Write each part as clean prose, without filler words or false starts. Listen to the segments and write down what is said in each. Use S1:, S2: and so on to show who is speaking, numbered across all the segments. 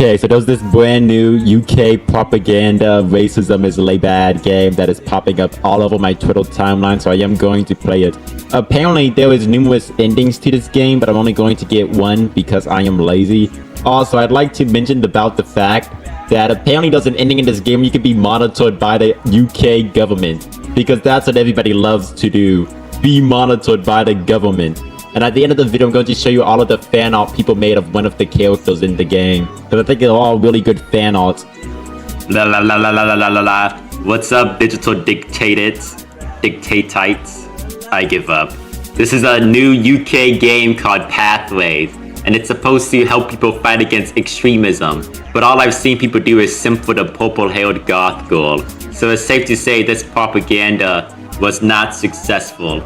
S1: Okay, so there's this brand new UK propaganda racism is a bad game that is popping up all over my Twitter timeline, so I am going to play it. Apparently, there is numerous endings to this game, but I'm only going to get one because I am lazy. Also, I'd like to mention about the fact that apparently there's an ending in this game where you can be monitored by the UK government, because that's what everybody loves to do, be monitored by the government. And at the end of the video, I'm going to show you all of the fan art people made of one of the characters in the game, because I think they're all really good fan art.
S2: La la la la la la la la la. What's up, digital dictators? I give up. This is a new UK game called Pathways, and it's supposed to help people fight against extremism. But all I've seen people do is simp for the purple-haired goth girl. So it's safe to say this propaganda was not successful.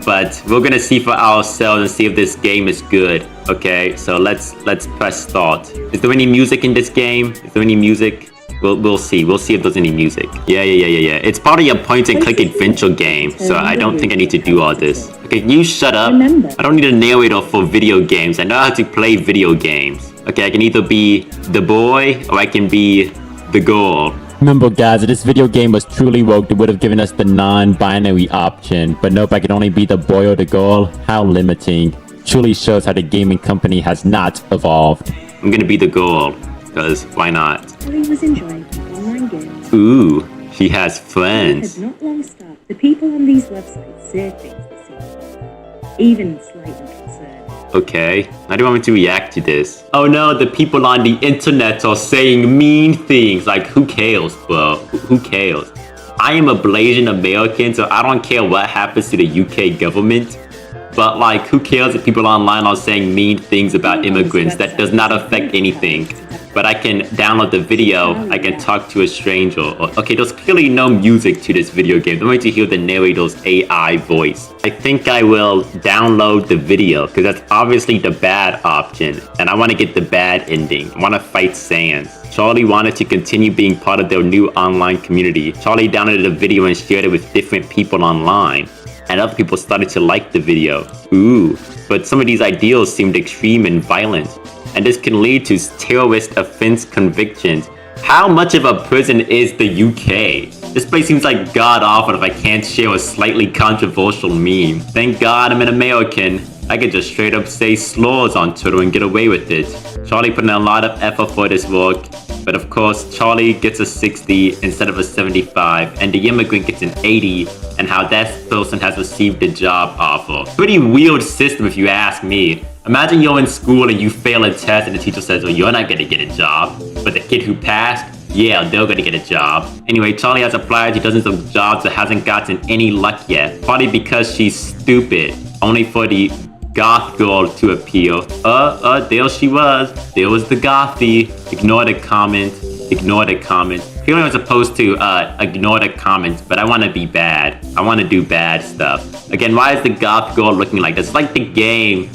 S2: But we're gonna see for ourselves and see if this game is good. Okay, so let's press start. Is there any music in this game? Is there any music? We'll see. We'll see if there's any music. Yeah. It's probably a point-and-click adventure game, so I don't think I need to do all this. Okay, you shut up. I don't need a narrator for video games. I know how to play video games. Okay, I can either be the boy or I can be the girl.
S1: Remember guys, if this video game was truly woke, it would have given us the non-binary option. But nope, I can only be the boy or the girl. How limiting. Truly shows how the gaming company has not evolved.
S2: I'm gonna be the girl, because why not?
S3: He was enjoying online games.
S2: Ooh, he has friends.
S3: Had not long stopped. The people on these websites say things that seem even slightly concerned.
S2: Okay, how do you want me to react to this? Oh no, the people on the internet are saying mean things. Like, who cares, bro? Who cares? I am a blazing American, so I don't care what happens to the UK government. But like, who cares if people online are saying mean things about immigrants? That does not affect anything. But I can download the video, I can talk to a stranger. Okay, there's clearly no music to this video game. I'm going to hear the narrator's AI voice. I think I will download the video, because that's obviously the bad option. And I want to get the bad ending. I want to fight Sans. Charlie wanted to continue being part of their new online community. Charlie downloaded a video and shared it with different people online. And other people started to like the video. Ooh, but some of these ideals seemed extreme and violent. And this can lead to terrorist offense convictions. How much of a prison is the UK? This place seems like god-awful if I can't share a slightly controversial meme. Thank God I'm an American. I could just straight up say slurs on Twitter and get away with it. Charlie put in a lot of effort for this work. But of course, Charlie gets a 60 instead of a 75, and the immigrant gets an 80, and how that person has received a job offer. Pretty weird system if you ask me. Imagine you're in school and you fail a test and the teacher says, well, you're not gonna get a job. But the kid who passed, yeah, they're gonna get a job. Anyway, Charlie has applied to dozens of jobs but hasn't gotten any luck yet. Probably because she's stupid. Only for the goth girl to appear. There she was. There was the gothy. Ignore the comment. Ignore the comment. Clearly I'm supposed to ignore the comments, but I want to be bad. I want to do bad stuff. Again, why is the goth girl looking like this? It's like the game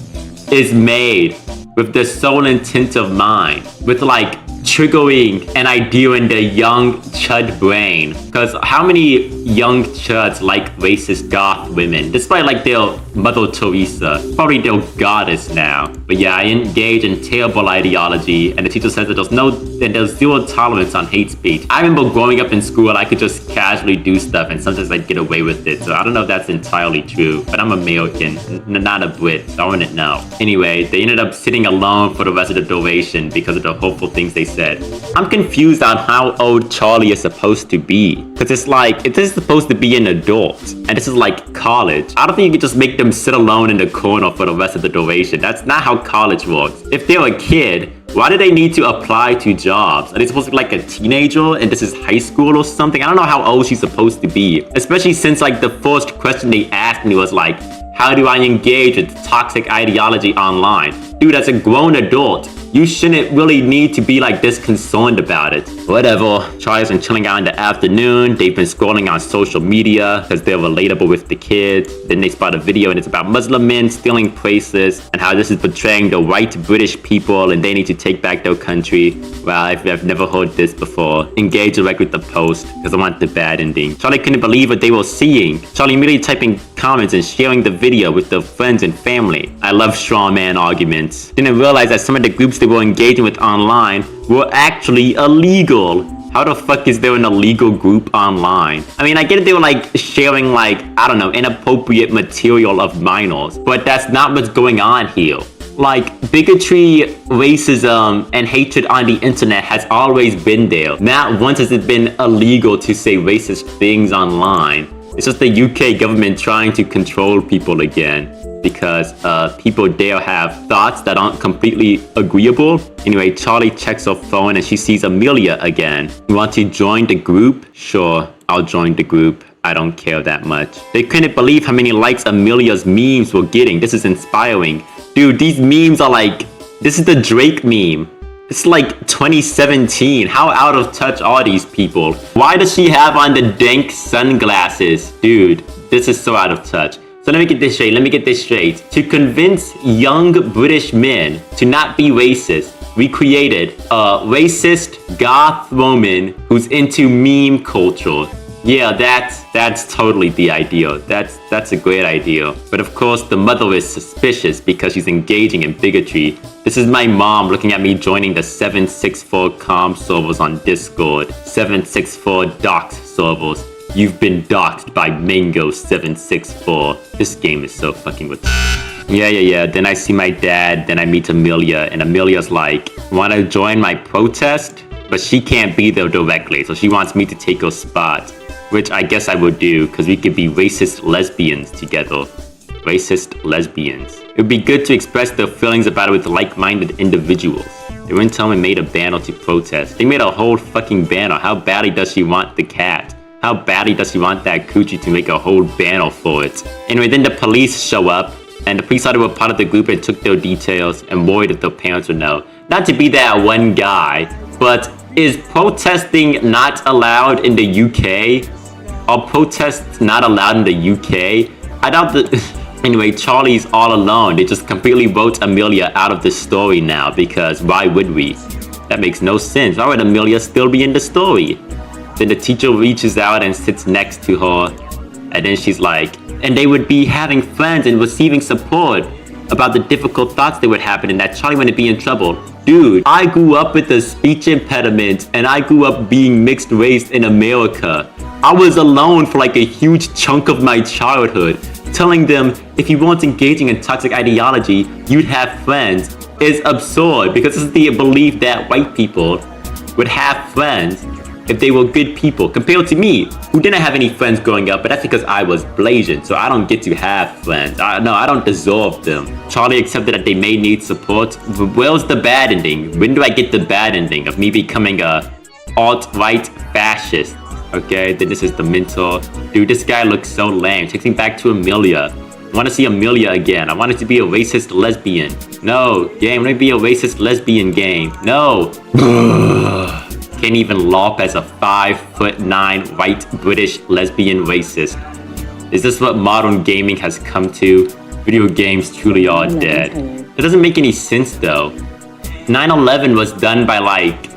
S2: is made with the sole intent of mind. With like triggering an idea in the young chud brain. Because how many young chuds like racist goth women? Despite like their Mother Teresa, probably their goddess now. But yeah, I engage in terrible ideology, and the teacher says that there's zero tolerance on hate speech. I remember growing up in school, I could just casually do stuff, and sometimes I'd get away with it. So I don't know if that's entirely true, but I'm American, not a Brit, so I wouldn't know. Anyway, they ended up sitting alone for the rest of the duration because of the hopeful things they said. I'm confused on how old Charlie is supposed to be. Because it's like, if this is supposed to be an adult, and this is like college, I don't think you can just make them sit alone in the corner for the rest of the duration. That's not how college works. If they're a kid, why do they need to apply to jobs? Are they supposed to be like a teenager and this is high school or something? I don't know how old she's supposed to be. Especially since like the first question they asked me was like, how do I engage with toxic ideology online? Dude, as a grown adult, you shouldn't really need to be like this concerned about it. Whatever, Charlie's been chilling out in the afternoon. They've been scrolling on social media because they're relatable with the kids. Then they spot a video and it's about Muslim men stealing places and how this is portraying the white British people and they need to take back their country. Well, I've never heard this before. Engage direct with the post because I want the bad ending. Charlie couldn't believe what they were seeing. Charlie immediately typing comments and sharing the video with their friends and family. I love straw man arguments. ignorance. Didn't realize that some of the groups they were engaging with online were actually illegal. How the fuck is there an illegal group online? I mean, I get it, they were like sharing like, I don't know, inappropriate material of minors, but that's not what's going on here. Like, bigotry, racism, and hatred on the internet has always been there. Not once has it been illegal to say racist things online. It's just the UK government trying to control people again, because people there have thoughts that aren't completely agreeable. Anyway, Charlie checks her phone and she sees Amelia again. You want to join the group? Sure, I'll join the group. I don't care that much. They couldn't believe how many likes Amelia's memes were getting. This is inspiring. Dude, these memes are like, this is the Drake meme. It's like 2017. How out of touch are these people? Why does she have on the dank sunglasses? Dude, this is so out of touch. So let me get this straight. To convince young British men to not be racist, we created a racist goth woman who's into meme culture. Yeah, that's totally the idea. That's a great idea. But of course, the mother is suspicious because she's engaging in bigotry. This is my mom looking at me joining the 764 comm servers on Discord. 764 doxed servers. You've been doxed by Mango764. This game is so fucking with. Yeah. Then I see my dad, then I meet Amelia, and Amelia's like, wanna join my protest? But she can't be there directly, so she wants me to take her spot. Which I guess I would do, because we could be racist lesbians together. Racist lesbians. It would be good to express their feelings about it with like-minded individuals. They wouldn't tell me made a banner to protest. They made a whole fucking banner. How badly does she want the cat? How badly does she want that coochie to make a whole banner for it? Anyway, then the police show up, and the police thought they were part of the group and took their details and worried if their parents would know. Not to be that one guy, but is protesting not allowed in the UK? Are protests not allowed in the UK? I doubt that. Anyway, Charlie's all alone. They just completely wrote Amelia out of the story now, because why would we? That makes no sense. Why would Amelia still be in the story? Then the teacher reaches out and sits next to her, and then she's like, and they would be having friends and receiving support about the difficult thoughts that would happen and that Charlie wouldn't be in trouble. Dude, I grew up with a speech impediment and I grew up being mixed race in America. I was alone for like a huge chunk of my childhood. Telling them if you weren't engaging in toxic ideology, you'd have friends is absurd, because this is the belief that white people would have friends if they were good people, compared to me, who didn't have any friends growing up, but that's because I was Blasian, so I don't get to have friends. No, I don't deserve them. Charlie accepted that they may need support. Where's the bad ending? When do I get the bad ending of me becoming a alt-right fascist? Okay, then this is the mentor. Dude, this guy looks so lame. Takes me back to Amelia. I want to see Amelia again. I want it to be a racist lesbian. No, game, let me be a racist lesbian game. No. Can't even LARP as a 5'9" white British lesbian racist. Is this what modern gaming has come to? Video games truly are dead. It doesn't make any sense though. 9/11 was done by like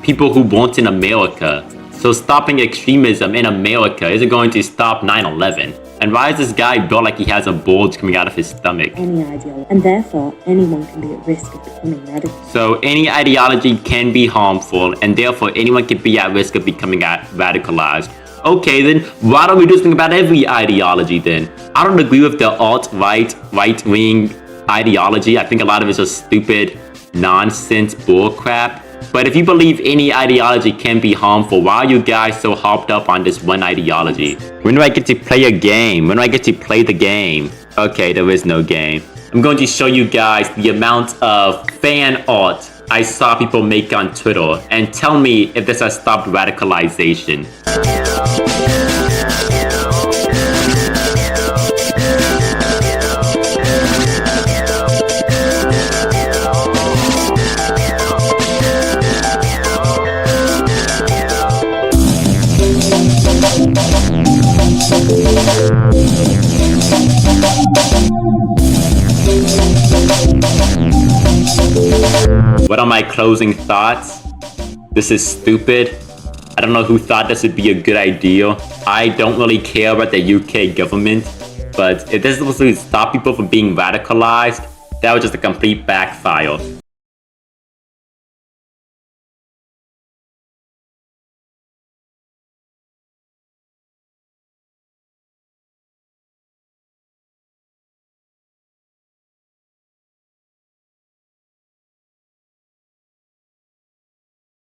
S2: people who weren't in America. So stopping extremism in America isn't going to stop 9/11. And why is this guy built like he has a bulge coming out of his stomach?
S3: Any ideology, and therefore anyone can be at risk of becoming radical.
S2: So any ideology can be harmful, and therefore anyone can be at risk of becoming radicalized. Okay, then why don't we do something about every ideology then? I don't agree with the alt-right, right-wing ideology. I think a lot of it's just stupid, nonsense bullcrap. But if you believe any ideology can be harmful, why are you guys so hopped up on this one ideology? When do I get to play a game? When do I get to play the game? Okay, there is no game. I'm going to show you guys the amount of fan art I saw people make on Twitter, and tell me if this has stopped radicalization. What are my closing thoughts? This is stupid. I don't know who thought this would be a good idea. I don't really care about the UK government, but if this is supposed to stop people from being radicalized, That was just a complete backfire.